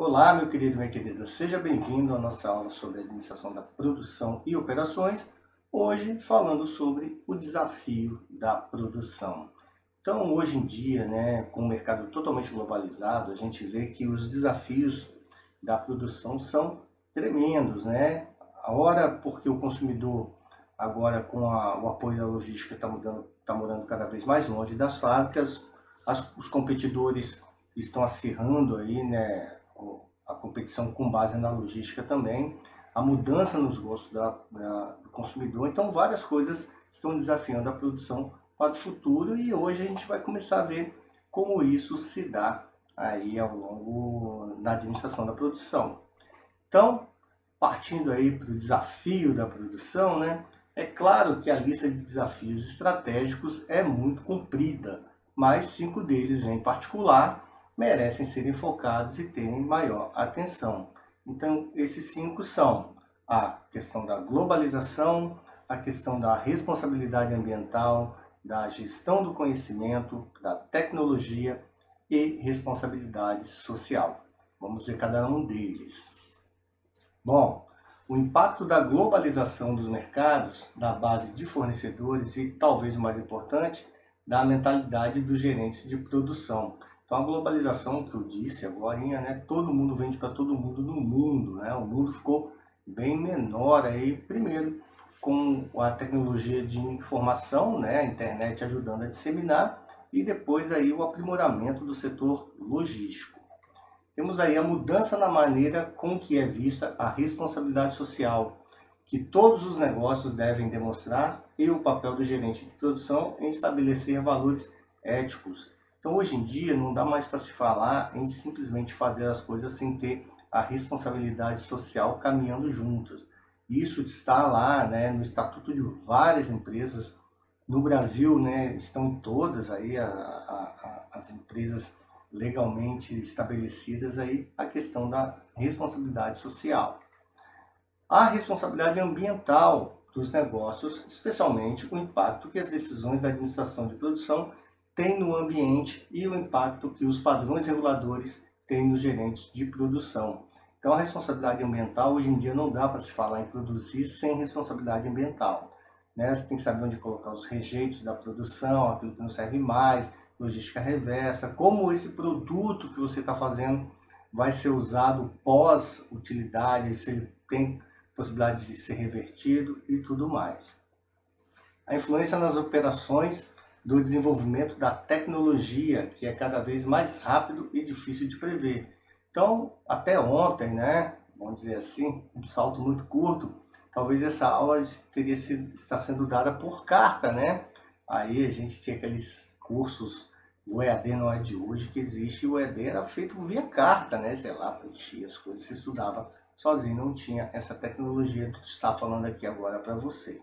Olá, meu querido, minha querida, seja bem-vindo à nossa aula sobre administração da produção e operações. Hoje, falando sobre o desafio da produção. Então, hoje em dia, com o mercado totalmente globalizado, a gente vê que os desafios da produção são tremendos, né? A hora porque o consumidor, agora com o apoio da logística, está morando cada vez mais longe das fábricas, os competidores estão acirrando aí, né? A competição com base na logística também, a mudança nos gostos do consumidor. Então, várias coisas estão desafiando a produção para o futuro e hoje a gente vai começar a ver como isso se dá aí ao longo da administração da produção. Então, partindo aí para o desafio da produção, né? É claro que a lista de desafios estratégicos é muito comprida, mas 5 deles em particular merecem serem focados e terem maior atenção. Então, esses 5 são a questão da globalização, a questão da responsabilidade ambiental, da gestão do conhecimento, da tecnologia e responsabilidade social. Vamos ver cada um deles. Bom, o impacto da globalização dos mercados, da base de fornecedores e, talvez o mais importante, da mentalidade dos gerentes de produção. Então, a globalização que eu disse agora, né, todo mundo vende para todo mundo no mundo, né? O mundo ficou bem menor aí, primeiro, com a tecnologia de informação, né, a internet ajudando a disseminar, e depois aí o aprimoramento do setor logístico. Temos aí a mudança na maneira com que é vista a responsabilidade social, que todos os negócios devem demonstrar, e o papel do gerente de produção em estabelecer valores éticos. Então, hoje em dia, não dá mais para se falar em simplesmente fazer as coisas sem ter a responsabilidade social caminhando juntas. Isso está lá, né, no estatuto de várias empresas. No Brasil, né, estão todas aí as empresas legalmente estabelecidas aí a questão da responsabilidade social. A responsabilidade ambiental dos negócios, especialmente o impacto que as decisões da administração de produção têm no ambiente e o impacto que os padrões reguladores têm nos gerentes de produção. Então, a responsabilidade ambiental, hoje em dia, não dá para se falar em produzir sem responsabilidade ambiental, né? Você tem que saber onde colocar os rejeitos da produção, aquilo que não serve mais, logística reversa, como esse produto que você está fazendo vai ser usado pós-utilidade, se ele tem possibilidade de ser revertido e tudo mais. A influência nas operações do desenvolvimento da tecnologia, que é cada vez mais rápido e difícil de prever. Então, até ontem, né, vamos dizer assim, um salto muito curto, talvez essa aula está sendo dada por carta, né? Aí a gente tinha aqueles cursos, o EAD não é de hoje que existe, o EAD era feito via carta, né? Sei lá, preenchia as coisas, você estudava sozinho, não tinha essa tecnologia que está falando aqui agora para você.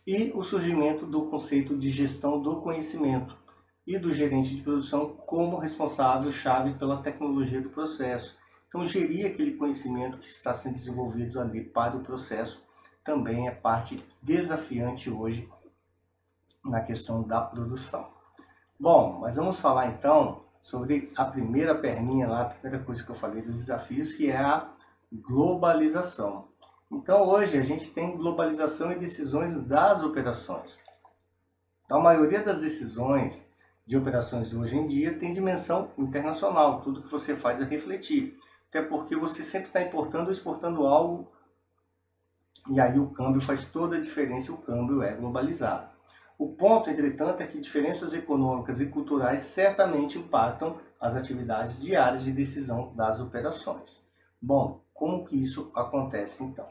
E o surgimento do conceito de gestão do conhecimento e do gerente de produção como responsável-chave pela tecnologia do processo. Então, gerir aquele conhecimento que está sendo desenvolvido ali para o processo também é parte desafiante hoje na questão da produção. Bom, mas vamos falar então sobre a primeira perninha lá, a primeira coisa que eu falei dos desafios, que é a globalização. Então, hoje a gente tem globalização e decisões das operações. Então, a maioria das decisões de operações hoje em dia tem dimensão internacional. Tudo que você faz é refletir. Até porque você sempre está importando ou exportando algo e aí o câmbio faz toda a diferença, o câmbio é globalizado. O ponto, entretanto, é que diferenças econômicas e culturais certamente impactam as atividades diárias de decisão das operações. Bom, como que isso acontece então?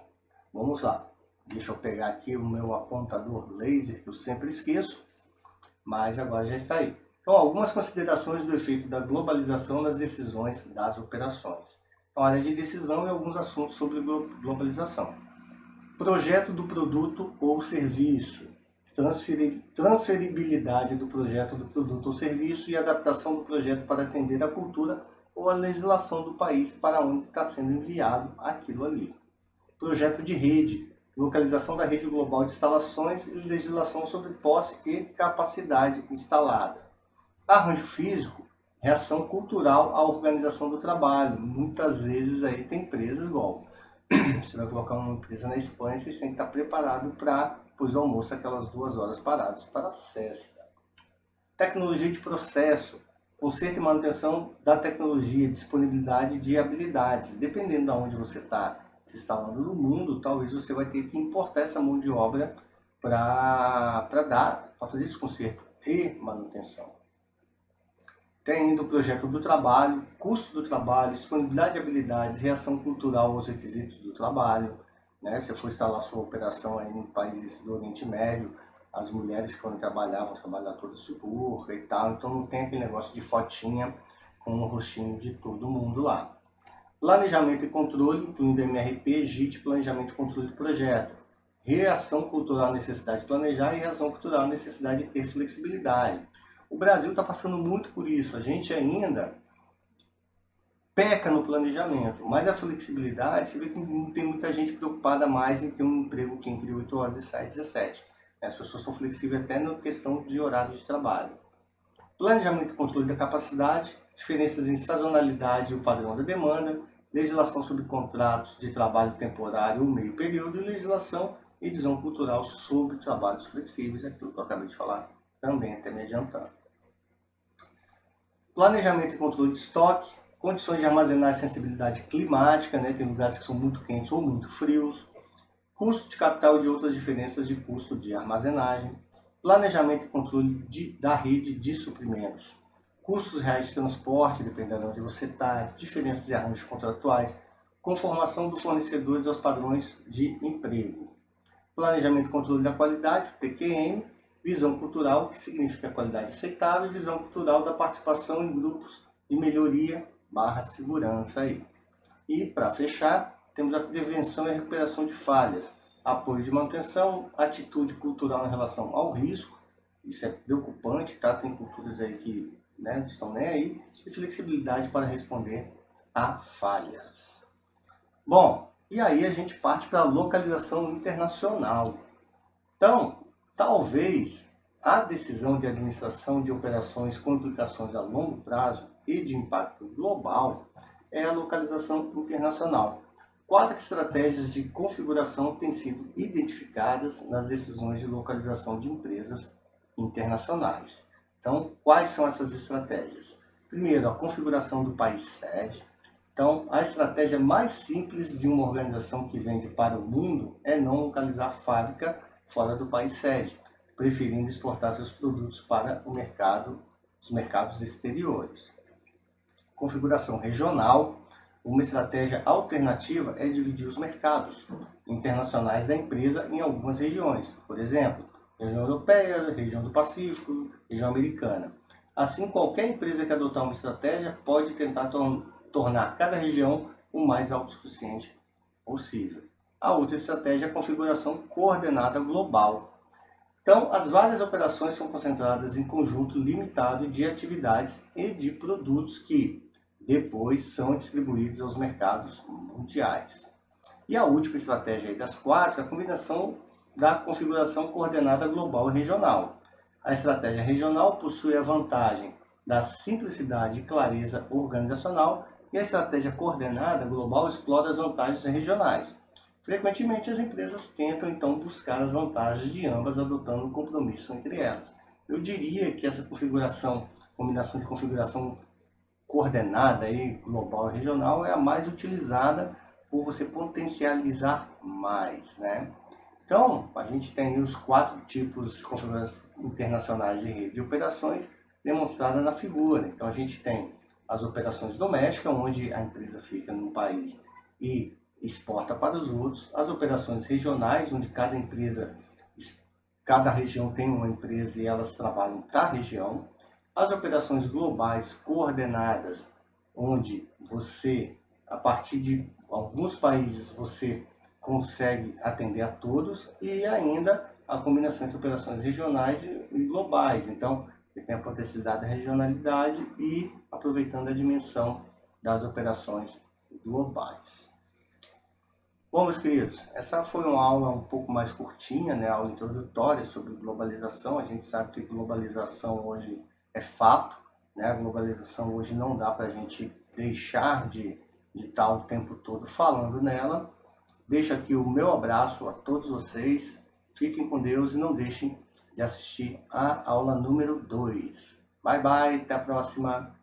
Vamos lá. Deixa eu pegar aqui o meu apontador laser, que eu sempre esqueço, mas agora já está aí. Então, algumas considerações do efeito da globalização nas decisões das operações. Então, área de decisão e alguns assuntos sobre globalização. Projeto do produto ou serviço. Transferibilidade do projeto do produto ou serviço e adaptação do projeto para atender a cultura ou a legislação do país para onde está sendo enviado aquilo ali. Projeto de rede, localização da rede global de instalações e legislação sobre posse e capacidade instalada. Arranjo físico, Reação cultural à organização do trabalho. Muitas vezes aí tem empresas igual. Você vai colocar uma empresa na Espanha, vocês têm que estar preparado para, depois do almoço, aquelas 2 horas paradas para a siesta. Tecnologia de processo, conserto e manutenção da tecnologia, disponibilidade de habilidades. Dependendo de onde você está se instalando no mundo, talvez você vai ter que importar essa mão de obra para fazer esse conserto e manutenção. Tem ainda o projeto do trabalho, custo do trabalho, disponibilidade de habilidades, reação cultural aos requisitos do trabalho. Né? Se for instalar sua operação aí em países do Oriente Médio, as mulheres que quando trabalhar vão trabalhar todas de burca e tal, então não tem aquele negócio de fotinha com o rostinho de todo mundo lá. Planejamento e controle, incluindo MRP, JIT, planejamento e controle de projeto. Reação cultural à necessidade de planejar e reação cultural à necessidade de ter flexibilidade. O Brasil está passando muito por isso. A gente ainda peca no planejamento, mas a flexibilidade, você vê que não tem muita gente preocupada mais em ter um emprego que entre 8 horas e sai 17. As pessoas estão flexíveis até na questão de horário de trabalho. Planejamento e controle da capacidade, diferenças em sazonalidade e o padrão da demanda, legislação sobre contratos de trabalho temporário ou meio período e legislação e visão cultural sobre trabalhos flexíveis, aquilo que eu acabei de falar também, até me adiantando. Planejamento e controle de estoque, condições de armazenar e sensibilidade climática, né? Tem lugares que são muito quentes ou muito frios, custo de capital e de outras diferenças de custo de armazenagem, planejamento e controle da rede de suprimentos, custos reais de transporte, dependendo de onde você está, diferenças de arranjos contratuais, conformação dos fornecedores aos padrões de emprego, planejamento e controle da qualidade, PQM, visão cultural, que significa qualidade aceitável, e visão cultural da participação em grupos de melhoria / segurança aí. E para fechar, temos a prevenção e a recuperação de falhas, apoio de manutenção, atitude cultural em relação ao risco, isso é preocupante, tá? Tem culturas aí que não estão nem aí, e flexibilidade para responder a falhas. Bom, e aí a gente parte para a localização internacional. Então, talvez a decisão de administração de operações com implicações a longo prazo e de impacto global é a localização internacional. 4 estratégias de configuração têm sido identificadas nas decisões de localização de empresas internacionais. Então, quais são essas estratégias? Primeiro, a configuração do país sede. Então, a estratégia mais simples de uma organização que vende para o mundo é não localizar a fábrica fora do país sede, preferindo exportar seus produtos para os mercados exteriores. Configuração regional. Uma estratégia alternativa é dividir os mercados internacionais da empresa em algumas regiões, por exemplo, região europeia, região do Pacífico, região americana. Assim, qualquer empresa que adotar uma estratégia pode tentar tornar cada região o mais autossuficiente possível. A outra estratégia é a configuração coordenada global. Então, as várias operações são concentradas em conjunto limitado de atividades e de produtos que depois são distribuídos aos mercados mundiais. E a última estratégia das 4 é a combinação da configuração coordenada global e regional. A estratégia regional possui a vantagem da simplicidade e clareza organizacional e a estratégia coordenada global explora as vantagens regionais. Frequentemente, as empresas tentam, então, buscar as vantagens de ambas, adotando um compromisso entre elas. Eu diria que essa combinação de configuração coordenada, aí, global e regional, é a mais utilizada por você potencializar mais, né? Então, a gente tem os 4 tipos de configurações internacionais de rede de operações demonstrada na figura. Então, a gente tem as operações domésticas, onde a empresa fica num país e exporta para os outros, as operações regionais, onde cada região tem uma empresa e elas trabalham para a região, as operações globais coordenadas, onde você, a partir de alguns países, você consegue atender a todos, e ainda a combinação entre operações regionais e globais. Então, você tem a potencialidade da regionalidade e aproveitando a dimensão das operações globais. Bom, meus queridos, essa foi uma aula um pouco mais curtinha, né? Aula introdutória sobre globalização. A gente sabe que globalização hoje é fato, né? A globalização hoje não dá para a gente deixar de estar o tempo todo falando nela. Deixo aqui o meu abraço a todos vocês. Fiquem com Deus e não deixem de assistir a aula número 2. Bye, bye. Até a próxima.